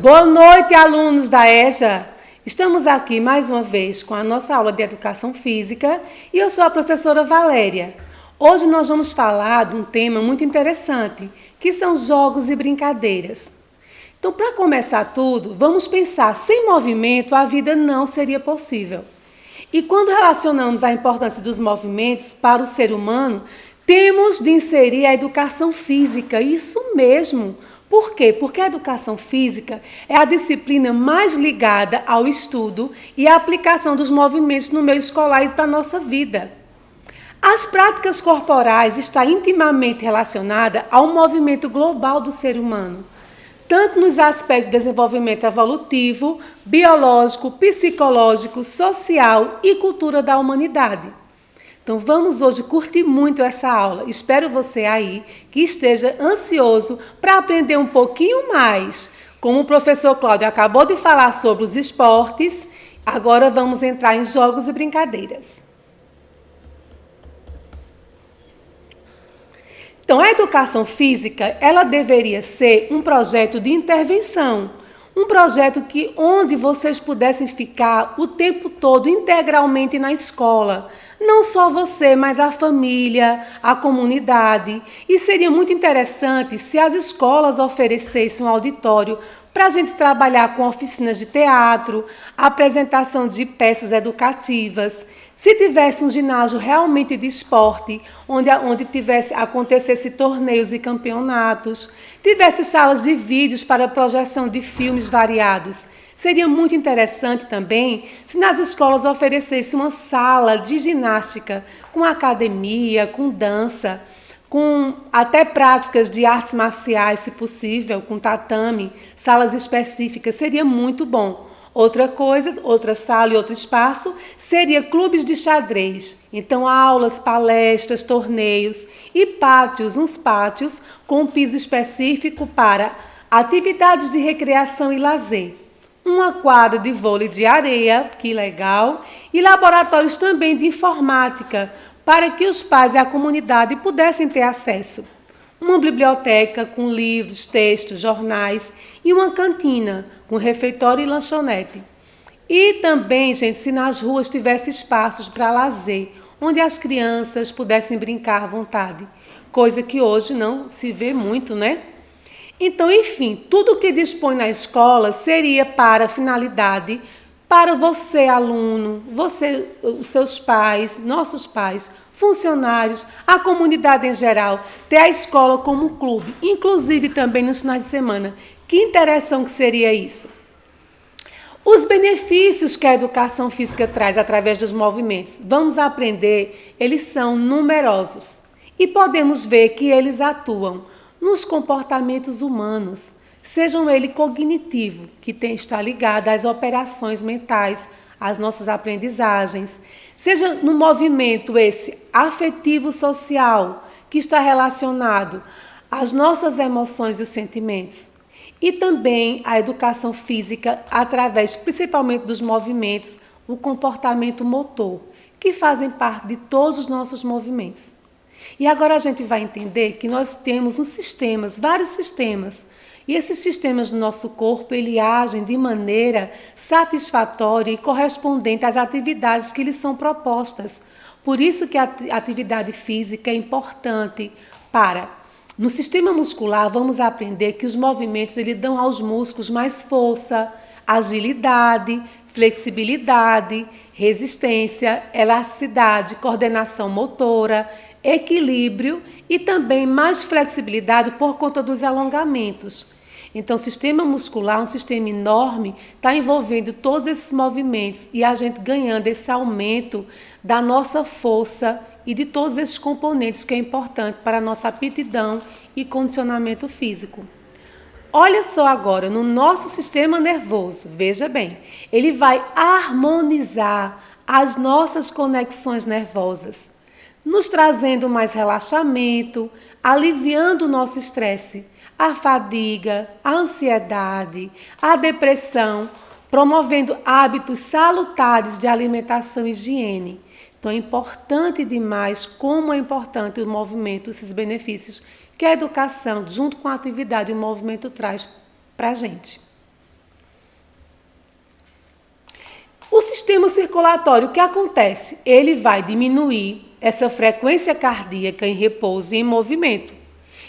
Boa noite, alunos da EJA. Estamos aqui mais uma vez com a nossa aula de Educação Física e eu sou a professora Valéria. Hoje nós vamos falar de um tema muito interessante, que são jogos e brincadeiras. Então, para começar tudo, vamos pensar, sem movimento a vida não seria possível. E quando relacionamos a importância dos movimentos para o ser humano, temos de inserir a educação física, isso mesmo. Por quê? Porque a educação física é a disciplina mais ligada ao estudo e à aplicação dos movimentos no meio escolar e para a nossa vida. As práticas corporais estão intimamente relacionadas ao movimento global do ser humano, tanto nos aspectos de desenvolvimento evolutivo, biológico, psicológico, social e cultura da humanidade. Então vamos hoje curtir muito essa aula. Espero você aí que esteja ansioso para aprender um pouquinho mais. Como o professor Cláudio acabou de falar sobre os esportes, agora vamos entrar em jogos e brincadeiras. Então, a educação física, ela deveria ser um projeto de intervenção, um projeto onde vocês pudessem ficar o tempo todo integralmente na escola, não só você, mas a família, a comunidade. E seria muito interessante se as escolas oferecessem um auditório para a gente trabalhar com oficinas de teatro, apresentação de peças educativas. Se tivesse um ginásio realmente de esporte, onde acontecesse torneios e campeonatos, tivesse salas de vídeos para projeção de filmes variados. Seria muito interessante também se nas escolas oferecesse uma sala de ginástica com academia, com dança, com até práticas de artes marciais, se possível, com tatame, salas específicas. Seria muito bom. Outra coisa, outra sala e outro espaço seria clubes de xadrez. Então, aulas, palestras, torneios e pátios, uns pátios com um piso específico para atividades de recreação e lazer. Uma quadra de vôlei de areia, que legal, e laboratórios também de informática, para que os pais e a comunidade pudessem ter acesso. Uma biblioteca com livros, textos, jornais e uma cantina com refeitório e lanchonete. E também, gente, se nas ruas tivesse espaços para lazer, onde as crianças pudessem brincar à vontade, coisa que hoje não se vê muito, né? Então, enfim, tudo que dispõe na escola seria para a finalidade para você, aluno, você, os seus pais, nossos pais, funcionários, a comunidade em geral, ter a escola como um clube, inclusive também nos finais de semana. Que interessante que seria isso. Os benefícios que a educação física traz através dos movimentos, vamos aprender, eles são numerosos. E podemos ver que eles atuam nos comportamentos humanos, sejam ele cognitivo, que está ligado às operações mentais, às nossas aprendizagens, seja no movimento esse afetivo social, que está relacionado às nossas emoções e sentimentos, e também a educação física através principalmente dos movimentos, o comportamento motor, que fazem parte de todos os nossos movimentos. E agora a gente vai entender que nós temos vários sistemas, e esses sistemas do nosso corpo, ele agem de maneira satisfatória e correspondente às atividades que lhes são propostas. Por isso que a atividade física é importante No sistema muscular, vamos aprender que os movimentos eles dão aos músculos mais força, agilidade, flexibilidade, resistência, elasticidade, coordenação motora, equilíbrio e também mais flexibilidade por conta dos alongamentos. Então, o sistema muscular, um sistema enorme, está envolvendo todos esses movimentos e a gente ganhando esse aumento da nossa força e de todos esses componentes que é importante para a nossa aptidão e condicionamento físico. Olha só agora, no nosso sistema nervoso, veja bem, ele vai harmonizar as nossas conexões nervosas, nos trazendo mais relaxamento, aliviando o nosso estresse, a fadiga, a ansiedade, a depressão, promovendo hábitos salutares de alimentação e higiene. Então é importante demais como é importante o movimento, esses benefícios que a educação, junto com a atividade e o movimento traz para a gente. sistema circulatório, o que acontece? Ele vai diminuir essa frequência cardíaca em repouso e em movimento.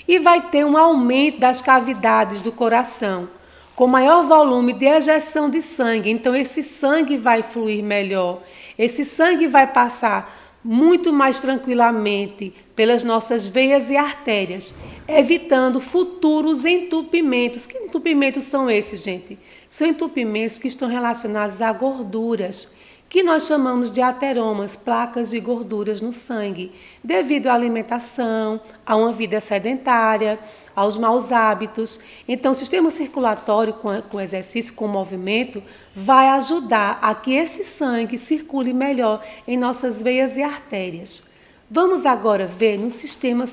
E vai ter um aumento das cavidades do coração, com maior volume de ejeção de sangue. Então, esse sangue vai fluir melhor. Esse sangue vai passar muito mais tranquilamente pelas nossas veias e artérias, evitando futuros entupimentos. Que entupimentos são esses, gente? São entupimentos que estão relacionados a gorduras, que nós chamamos de ateromas, placas de gorduras no sangue, devido à alimentação, a uma vida sedentária, aos maus hábitos. Então, o sistema circulatório, com exercício, com movimento, vai ajudar a que esse sangue circule melhor em nossas veias e artérias. Vamos agora ver no sistema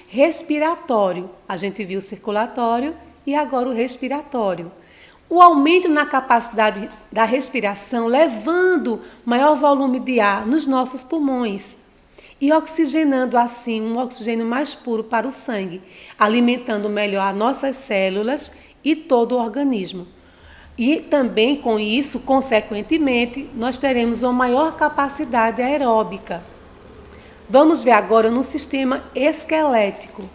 respiratório. A gente viu o circulatório e agora o respiratório. O aumento na capacidade da respiração, levando maior volume de ar nos nossos pulmões e oxigenando assim um oxigênio mais puro para o sangue, alimentando melhor as nossas células e todo o organismo. E também com isso, consequentemente, nós teremos uma maior capacidade aeróbica. Vamos ver agora no sistema esquelético.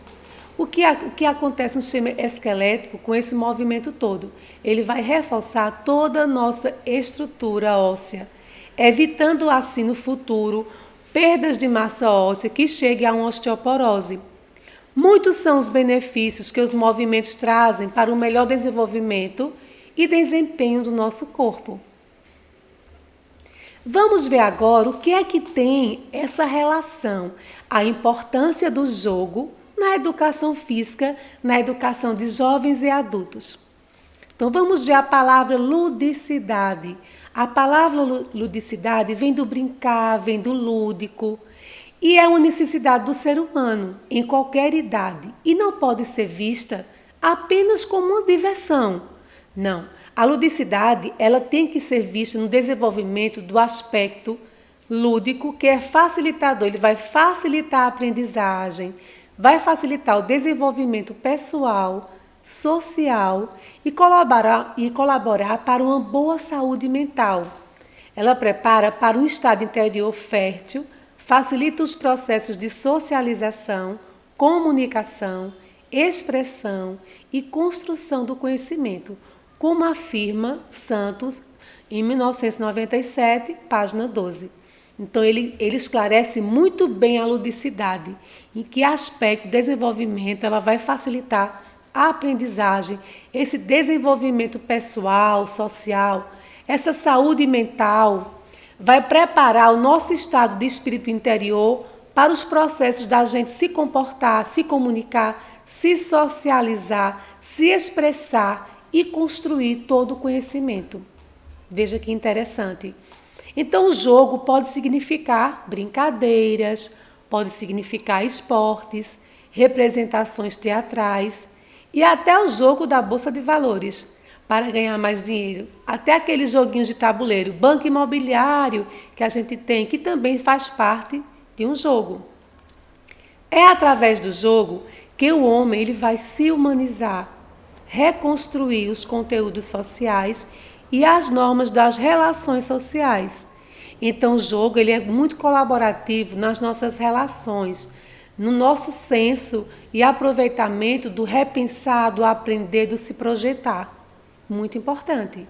O que acontece no sistema esquelético com esse movimento todo? Ele vai reforçar toda a nossa estrutura óssea, evitando assim no futuro perdas de massa óssea que chegue a uma osteoporose. Muitos são os benefícios que os movimentos trazem para o melhor desenvolvimento e desempenho do nosso corpo. Vamos ver agora o que é que tem essa relação, a importância do jogo na educação física, na educação de jovens e adultos. Então, vamos ver a palavra ludicidade. A palavra ludicidade vem do brincar, vem do lúdico, e é uma necessidade do ser humano, em qualquer idade, e não pode ser vista apenas como uma diversão. Não, a ludicidade ela tem que ser vista no desenvolvimento do aspecto lúdico, que é facilitador, ele vai facilitar a aprendizagem, vai facilitar o desenvolvimento pessoal, social e colaborar para uma boa saúde mental. Ela prepara para um estado interior fértil, facilita os processos de socialização, comunicação, expressão e construção do conhecimento, como afirma Santos em 1997, página 12. Então, ele esclarece muito bem a ludicidade, em que aspecto de desenvolvimento ela vai facilitar a aprendizagem, esse desenvolvimento pessoal, social, essa saúde mental, vai preparar o nosso estado de espírito interior para os processos da gente se comportar, se comunicar, se socializar, se expressar e construir todo o conhecimento. Veja que interessante. Então, o jogo pode significar brincadeiras, pode significar esportes, representações teatrais e até o jogo da Bolsa de Valores para ganhar mais dinheiro. Até aqueles joguinhos de tabuleiro, banco imobiliário que a gente tem, que também faz parte de um jogo. É através do jogo que o homem ele vai se humanizar, reconstruir os conteúdos sociais e as normas das relações sociais. Então, o jogo ele é muito colaborativo nas nossas relações, no nosso senso e aproveitamento do repensar, do aprender, do se projetar. Muito importante.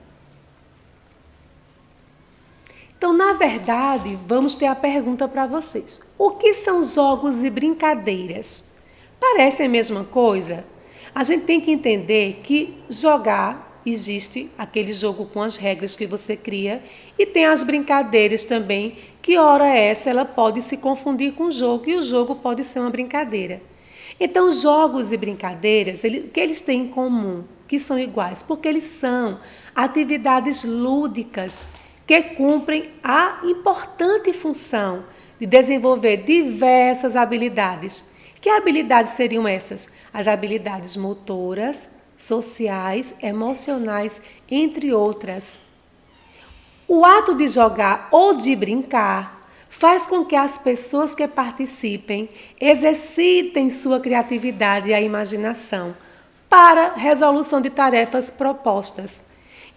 Então, na verdade, vamos ter a pergunta para vocês. O que são jogos e brincadeiras? Parecem a mesma coisa? A gente tem que entender que jogar existe aquele jogo com as regras que você cria e tem as brincadeiras também, que hora essa ela pode se confundir com o jogo e o jogo pode ser uma brincadeira. Então, jogos e brincadeiras, o que eles têm em comum? Que são iguais, porque eles são atividades lúdicas que cumprem a importante função de desenvolver diversas habilidades. Que habilidades seriam essas? As habilidades motoras, sociais, emocionais, entre outras. O ato de jogar ou de brincar faz com que as pessoas que participem exercitem sua criatividade e a imaginação para resolução de tarefas propostas.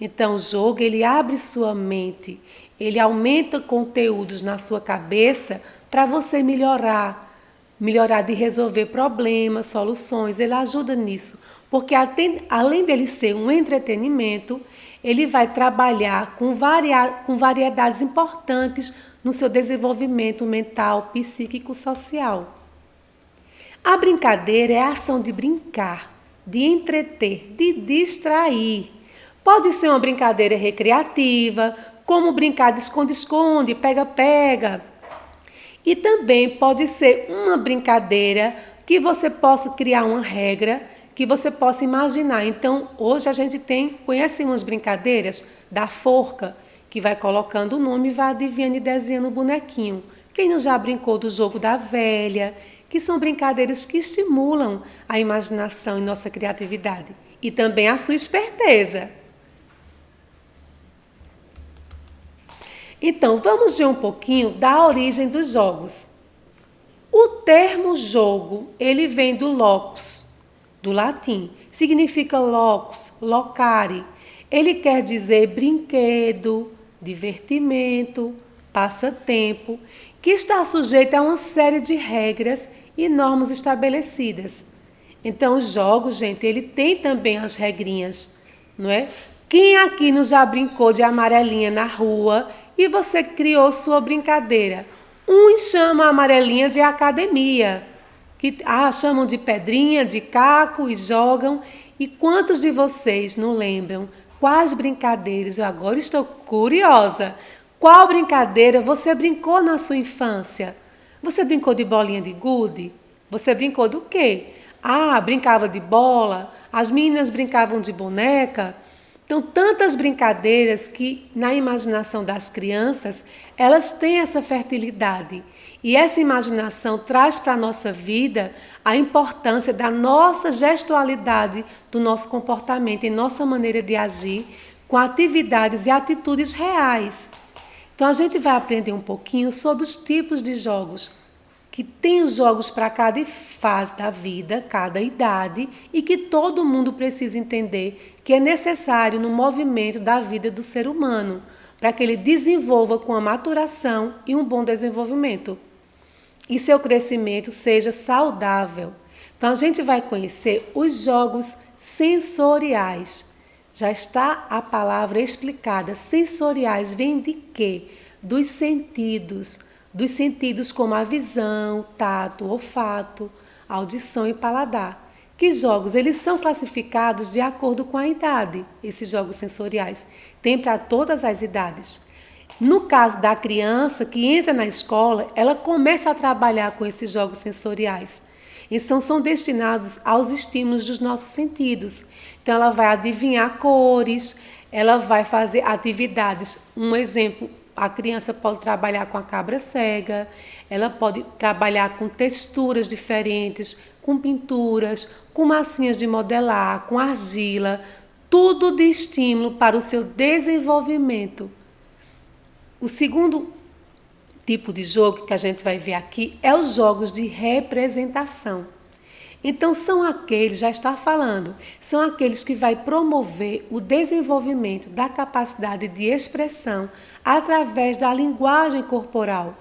Então, o jogo, ele abre sua mente, ele aumenta conteúdos na sua cabeça para você melhorar de resolver problemas, soluções, ele ajuda nisso, porque além dele ser um entretenimento, ele vai trabalhar com variedades importantes no seu desenvolvimento mental, psíquico, social. A brincadeira é a ação de brincar, de entreter, de distrair. Pode ser uma brincadeira recreativa, como brincar de esconde-esconde, pega-pega. E também pode ser uma brincadeira que você possa criar uma regra, que você possa imaginar. Então, hoje a gente conhece umas brincadeiras da forca, que vai colocando o nome e vai adivinhando e desenhando o bonequinho. Quem não já brincou do jogo da velha, que são brincadeiras que estimulam a imaginação e nossa criatividade. E também a sua esperteza. Então, vamos ver um pouquinho da origem dos jogos. O termo jogo, ele vem do locus, do latim. Significa locus, locare. Ele quer dizer brinquedo, divertimento, passatempo, que está sujeito a uma série de regras e normas estabelecidas. Então, os jogos, gente, ele tem também as regrinhas, não é? Quem aqui não já brincou de amarelinha na rua e você criou sua brincadeira? Uns chamam a amarelinha de academia, que chamam de pedrinha, de caco e jogam. E quantos de vocês não lembram quais brincadeiras? Eu agora estou curiosa. Qual brincadeira você brincou na sua infância? Você brincou de bolinha de gude? Você brincou do quê? Brincava de bola, as meninas brincavam de boneca. Então, tantas brincadeiras que, na imaginação das crianças, elas têm essa fertilidade. E essa imaginação traz para a nossa vida a importância da nossa gestualidade, do nosso comportamento e nossa maneira de agir com atividades e atitudes reais. Então, a gente vai aprender um pouquinho sobre os tipos de jogos, que tem os jogos para cada fase da vida, cada idade, e que todo mundo precisa entender que é necessário no movimento da vida do ser humano, para que ele desenvolva com a maturação e um bom desenvolvimento, e seu crescimento seja saudável. Então, a gente vai conhecer os jogos sensoriais. Já está a palavra explicada. Sensoriais vem de quê? Dos sentidos como a visão, tato, olfato, audição e paladar. Que jogos? Eles são classificados de acordo com a idade, esses jogos sensoriais. Tem para todas as idades. No caso da criança que entra na escola, ela começa a trabalhar com esses jogos sensoriais. Então, são destinados aos estímulos dos nossos sentidos. Então, ela vai adivinhar cores, ela vai fazer atividades. Um exemplo, a criança pode trabalhar com a cabra cega, ela pode trabalhar com texturas diferentes, com pinturas, com massinhas de modelar, com argila, tudo de estímulo para o seu desenvolvimento. O segundo tipo de jogo que a gente vai ver aqui é os jogos de representação. Então, são aqueles, já está falando, são aqueles que vai promover o desenvolvimento da capacidade de expressão através da linguagem corporal.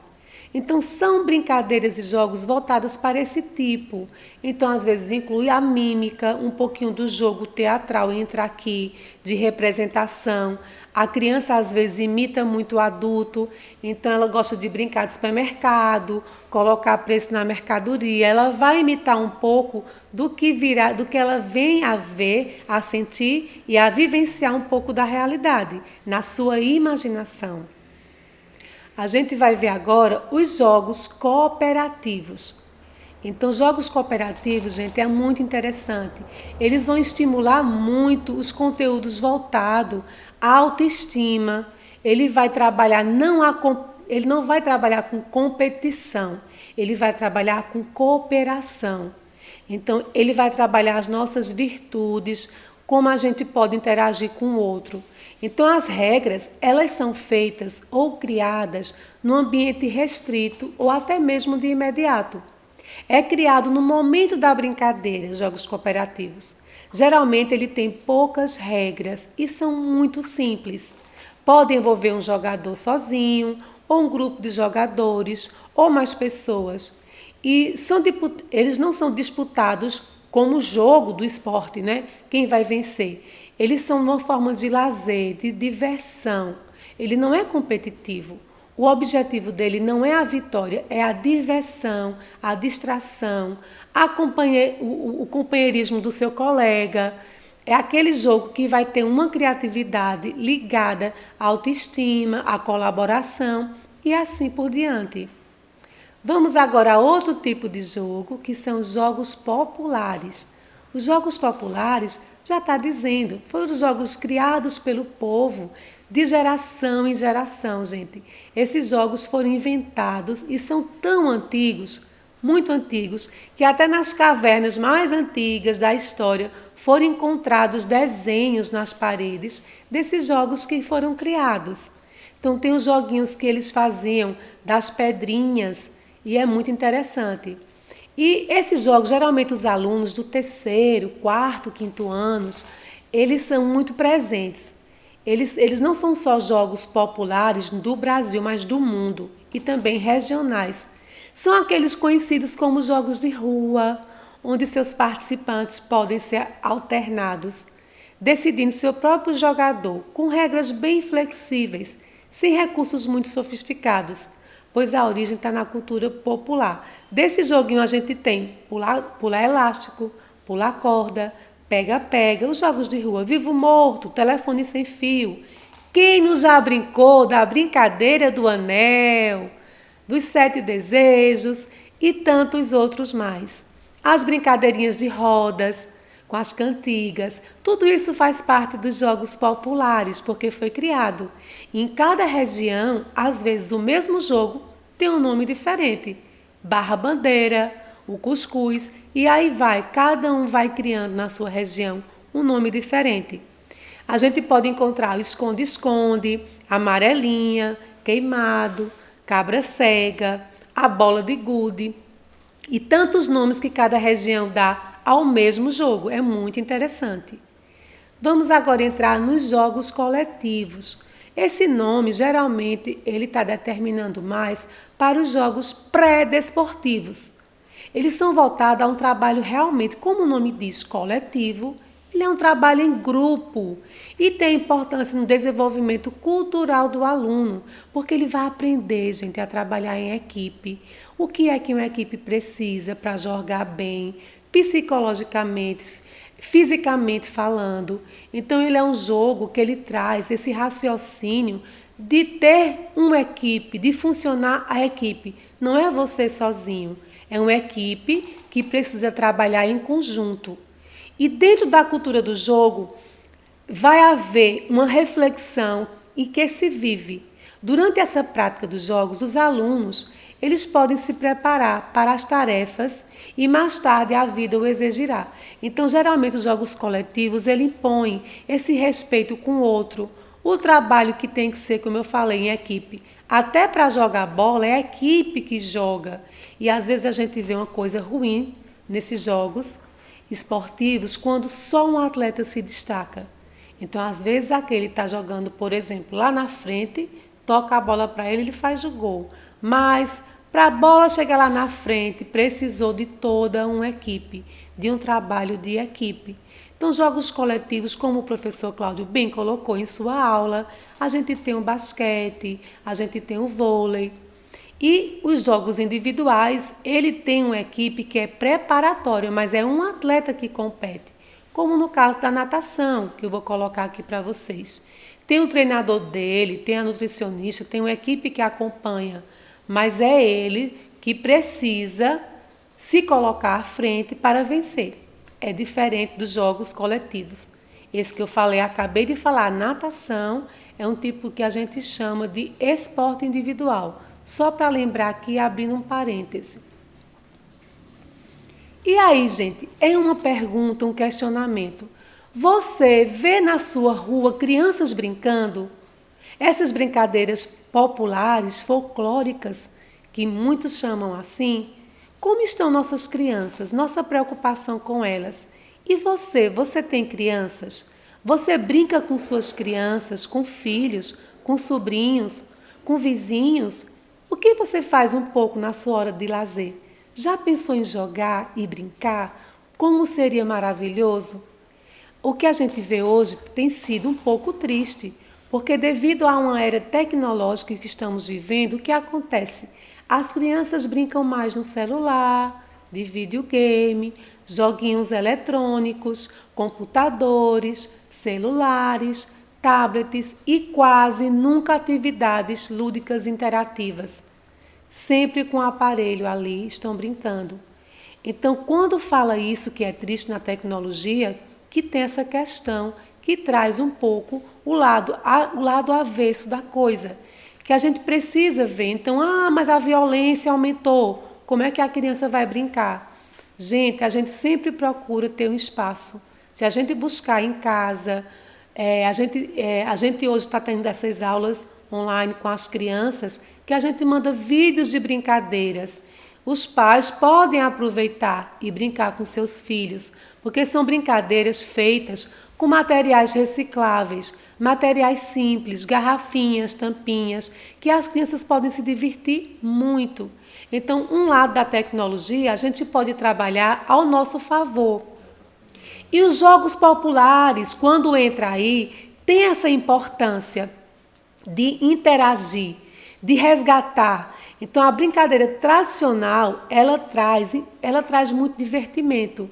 Então, são brincadeiras e jogos voltados para esse tipo. Então, às vezes, inclui a mímica, um pouquinho do jogo teatral entra aqui, de representação. A criança, às vezes, imita muito o adulto, então ela gosta de brincar de supermercado, colocar preço na mercadoria. Ela vai imitar um pouco do que ela vem a ver, a sentir e a vivenciar um pouco da realidade, na sua imaginação. A gente vai ver agora os jogos cooperativos. Então, jogos cooperativos, gente, é muito interessante. Eles vão estimular muito os conteúdos voltados à autoestima. Ele não vai trabalhar com competição, ele vai trabalhar com cooperação. Então, ele vai trabalhar as nossas virtudes, como a gente pode interagir com o outro. Então, as regras, elas são feitas ou criadas num ambiente restrito ou até mesmo de imediato. É criado no momento da brincadeira, jogos cooperativos. Geralmente ele tem poucas regras e são muito simples. Pode envolver um jogador sozinho, ou um grupo de jogadores, ou mais pessoas. E eles não são disputados como o jogo do esporte, né? Quem vai vencer. Eles são uma forma de lazer, de diversão. Ele não é competitivo. O objetivo dele não é a vitória, é a diversão, a distração, o companheirismo do seu colega. É aquele jogo que vai ter uma criatividade ligada à autoestima, à colaboração e assim por diante. Vamos agora a outro tipo de jogo, que são os jogos populares. Os jogos populares, já está dizendo, foram os jogos criados pelo povo de geração em geração, gente. Esses jogos foram inventados e são tão antigos, muito antigos, que até nas cavernas mais antigas da história foram encontrados desenhos nas paredes desses jogos que foram criados. Então tem os joguinhos que eles faziam das pedrinhas e é muito interessante. E esses jogos, geralmente os alunos do terceiro, quarto, quinto anos, eles são muito presentes. Eles não são só jogos populares do Brasil, mas do mundo e também regionais. São aqueles conhecidos como jogos de rua, onde seus participantes podem ser alternados, decidindo seu próprio jogador, com regras bem flexíveis, sem recursos muito sofisticados, pois a origem está na cultura popular. Desse joguinho a gente tem pular elástico, pular corda, pega-pega, os jogos de rua, vivo-morto, telefone sem fio. Quem não já brincou da brincadeira do anel, dos 7 desejos e tantos outros mais. As brincadeirinhas de rodas, com as cantigas, tudo isso faz parte dos jogos populares, porque foi criado. Em cada região, às vezes o mesmo jogo tem um nome diferente. Barra-bandeira, o cuscuz, e aí vai, cada um vai criando na sua região um nome diferente. A gente pode encontrar o esconde-esconde, amarelinha, queimado, cabra cega, a bola de gude e tantos nomes que cada região dá ao mesmo jogo. É muito interessante. Vamos agora entrar nos jogos coletivos. Esse nome, geralmente, ele está determinando mais para os jogos pré-desportivos. Eles são voltados a um trabalho realmente, como o nome diz, coletivo. Ele é um trabalho em grupo e tem importância no desenvolvimento cultural do aluno, porque ele vai aprender, gente, a trabalhar em equipe. O que é que uma equipe precisa para jogar bem, psicologicamente, fisicamente falando. Então, ele é um jogo que ele traz esse raciocínio de ter uma equipe, de funcionar a equipe. Não é você sozinho, é uma equipe que precisa trabalhar em conjunto. E dentro da cultura do jogo, vai haver uma reflexão em que se vive. Durante essa prática dos jogos, os alunos eles podem se preparar para as tarefas e mais tarde a vida o exigirá. Então, geralmente, os jogos coletivos ele impõem esse respeito com o outro, o trabalho que tem que ser, como eu falei, em equipe. Até para jogar bola é a equipe que joga. E às vezes a gente vê uma coisa ruim nesses jogos esportivos quando só um atleta se destaca. Então, às vezes, aquele está jogando, por exemplo, lá na frente, toca a bola para ele, ele faz o gol. Mas, para a bola chegar lá na frente, precisou de toda uma equipe, de um trabalho de equipe. Então, jogos coletivos, como o professor Cláudio bem colocou em sua aula, a gente tem o basquete, a gente tem o vôlei. E os jogos individuais, ele tem uma equipe que é preparatória, mas é um atleta que compete, como no caso da natação, que eu vou colocar aqui para vocês. Tem o treinador dele, tem a nutricionista, tem uma equipe que acompanha, mas é ele que precisa se colocar à frente para vencer. É diferente dos jogos coletivos. Esse que eu falei, acabei de falar, natação, é um tipo que a gente chama de esporte individual. Só para lembrar aqui, abrindo um parêntese. E aí, gente, é uma pergunta, um questionamento. Você vê na sua rua crianças brincando? Essas brincadeiras populares, folclóricas, que muitos chamam assim, como estão nossas crianças, nossa preocupação com elas? E você tem crianças? Você brinca com suas crianças, com filhos, com sobrinhos, com vizinhos? O que você faz um pouco na sua hora de lazer? Já pensou em jogar e brincar? Como seria maravilhoso? O que a gente vê hoje tem sido um pouco triste, porque devido a uma era tecnológica que estamos vivendo, o que acontece? As crianças brincam mais no celular, de videogame, joguinhos eletrônicos, computadores, celulares, tablets e quase nunca atividades lúdicas interativas. Sempre com o aparelho ali estão brincando. Então, quando fala isso que é triste na tecnologia, que tem essa questão que traz um pouco o lado avesso da coisa, que a gente precisa ver. Então, mas a violência aumentou. Como é que a criança vai brincar? Gente, a gente sempre procura ter um espaço. Se a gente buscar em casa, a gente hoje está tendo essas aulas online com as crianças, que a gente manda vídeos de brincadeiras. Os pais podem aproveitar e brincar com seus filhos, porque são brincadeiras feitas com materiais recicláveis, materiais simples, garrafinhas, tampinhas, que as crianças podem se divertir muito. Então, um lado da tecnologia a gente pode trabalhar ao nosso favor. E os jogos populares, quando entra aí, tem essa importância de interagir, de resgatar. Então, a brincadeira tradicional, ela traz muito divertimento.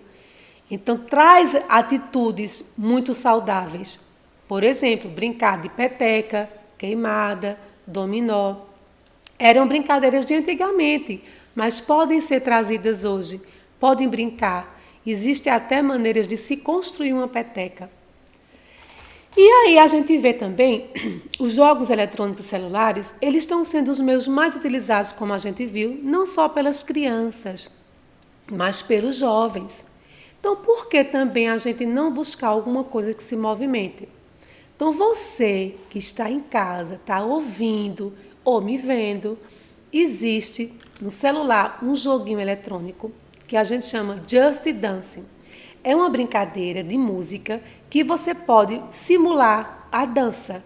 Então, traz atitudes muito saudáveis. Por exemplo, brincar de peteca, queimada, dominó. Eram brincadeiras de antigamente, mas podem ser trazidas hoje. Podem brincar. Existem até maneiras de se construir uma peteca. E aí a gente vê também os jogos eletrônicos celulares, eles estão sendo os meios mais utilizados, como a gente viu, não só pelas crianças, mas pelos jovens. Então, por que também a gente não buscar alguma coisa que se movimente? Então, você que está em casa, está ouvindo ou me vendo, existe no celular um joguinho eletrônico que a gente chama Just Dancing. É uma brincadeira de música que você pode simular a dança.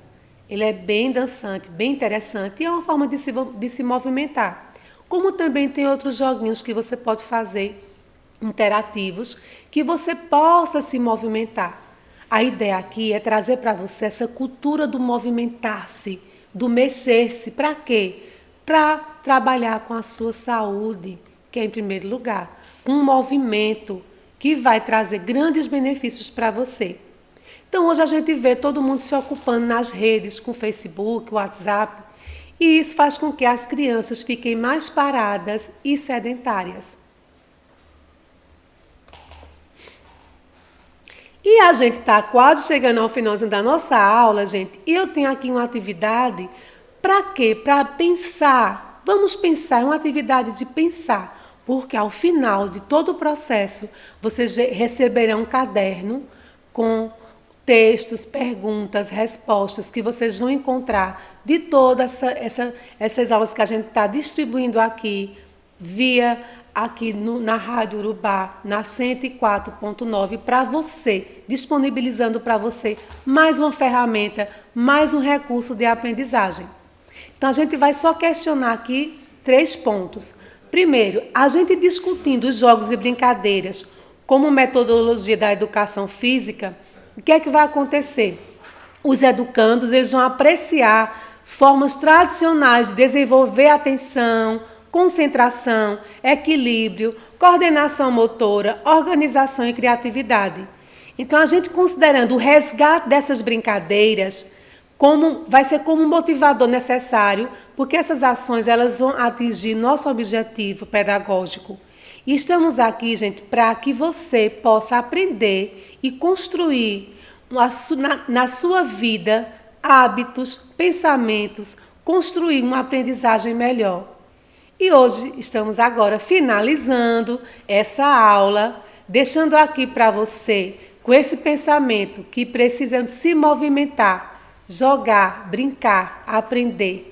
Ele é bem dançante, bem interessante e é uma forma de se movimentar. Como também tem outros joguinhos que você pode fazer interativos que você possa se movimentar. A ideia aqui é trazer para você essa cultura do movimentar-se, do mexer-se. Para quê? Para trabalhar com a sua saúde, que é em primeiro lugar. Um movimento que vai trazer grandes benefícios para você. Então, hoje a gente vê todo mundo se ocupando nas redes, com Facebook, WhatsApp, e isso faz com que as crianças fiquem mais paradas e sedentárias. E a gente está quase chegando ao finalzinho da nossa aula, gente, e eu tenho aqui uma atividade para quê? Para pensar. Vamos pensar, é uma atividade de pensar, porque ao final de todo o processo, vocês receberão um caderno com textos, perguntas, respostas que vocês vão encontrar de todas essas aulas que a gente está distribuindo aqui, na Rádio Urubá, na 104.9, para você, disponibilizando para você mais uma ferramenta, mais um recurso de aprendizagem. Então, a gente vai só questionar aqui 3 pontos. Primeiro, a gente discutindo os jogos e brincadeiras como metodologia da educação física, o que é que vai acontecer? Os educandos eles vão apreciar formas tradicionais de desenvolver atenção, concentração, equilíbrio, coordenação motora, organização e criatividade. Então, a gente considerando o resgate dessas brincadeiras vai ser como um motivador necessário, porque essas ações elas vão atingir nosso objetivo pedagógico. E estamos aqui, gente, para que você possa aprender e construir na sua vida hábitos, pensamentos, construir uma aprendizagem melhor. E hoje estamos agora finalizando essa aula, deixando aqui para você com esse pensamento que precisamos se movimentar, jogar, brincar, aprender.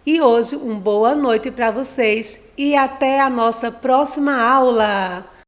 E hoje, uma boa noite para vocês e até a nossa próxima aula!